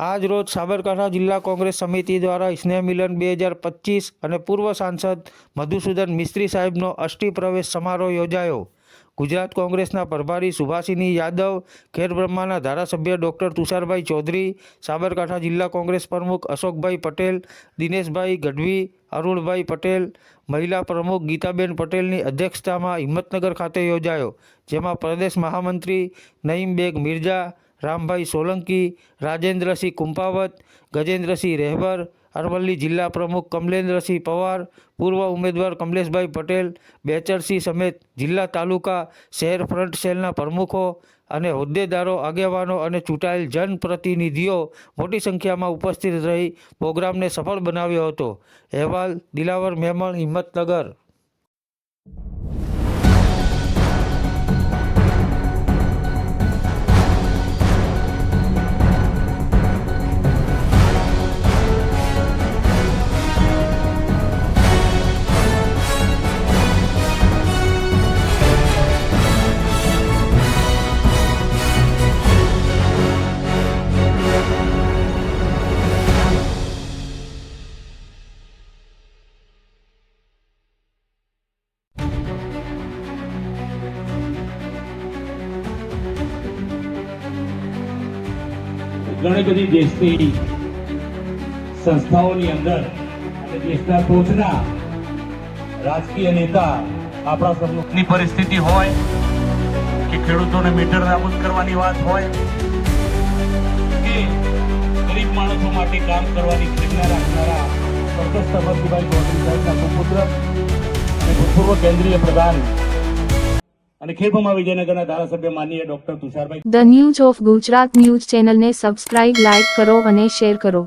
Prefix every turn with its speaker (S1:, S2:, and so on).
S1: આજ રોજ સાબરકાંઠા જિલ્લા કોંગ્રેસ સમિતિ દ્વારા સ્નેહ મિલન 2025 અને પૂર્વ સાંસદ મધુસૂદન મિસ્ત્રી સાહેબનો અષ્ટિ પ્રવેશ સમારોહ યોજાયો। ગુજરાત કોંગ્રેસના પ્રભારી સુભાષિની યાદવ, ખેડબ્રહ્માના ધારાસભ્ય ડૉક્ટર તુષારભાઈ ચૌધરી, સાબરકાંઠા જિલ્લા કોંગ્રેસ પ્રમુખ અશોકભાઈ પટેલ, દિનેશભાઈ ગઢવી, અરુણભાઈ પટેલ, મહિલા પ્રમુખ ગીતાબેન પટેલની અધ્યક્ષતામાં હિંમતનગર ખાતે યોજાયો, જેમાં પ્રદેશ મહામંત્રી નઈમ બેગ મિર્ઝા, રામભાઈ સોલંકી, રાજેન્દ્રસિંહ કુંપાવત, ગજેન્દ્રસિંહ રહેબર, અરવલ્લી જિલ્લા પ્રમુખ કમલેન્દ્રસિંહ પવાર, પૂર્વ ઉમેદવાર કમલેશભાઈ પટેલ, બેચરસિંહ સમેત જિલ્લા તાલુકા શહેર ફ્રન્ટ સેલના પ્રમુખો અને હોદ્દેદારો, આગેવાનો અને ચૂંટાયેલ જનપ્રતિનિધિઓ મોટી સંખ્યામાં ઉપસ્થિત રહી પ્રોગ્રામને સફળ બનાવ્યો હતો। અહેવાલ દિલાવર મેમણ, હિંમતનગર।
S2: ઘણી બધી દેશની સંસ્થાઓની અંદર અને દેશના ટોચના રાજકીય નેતા આપણા સન્મુખની પરિસ્થિતિ હોય કે ખેડૂતોને મીટર નાબૂદ કરવાની વાત હોય કે ગરીબ માણસો માટે કામ કરવાની પ્રેરણા રાખનારા સ્વર્ગસ્થ અમરજીભાઈ ચૌધરી સાહેબના સુપુત્ર અને ભૂતપૂર્વ કેન્દ્રીય પ્રધાન અને ખેડબ્રહ્મા વિજયનગરના ધારાસભ્ય માનનીય doctor Tusharbhai.
S3: The news of Gujarat news ચેનલને સબસ્ક્રાઇબ, લાઇક કરો અને શેર કરો।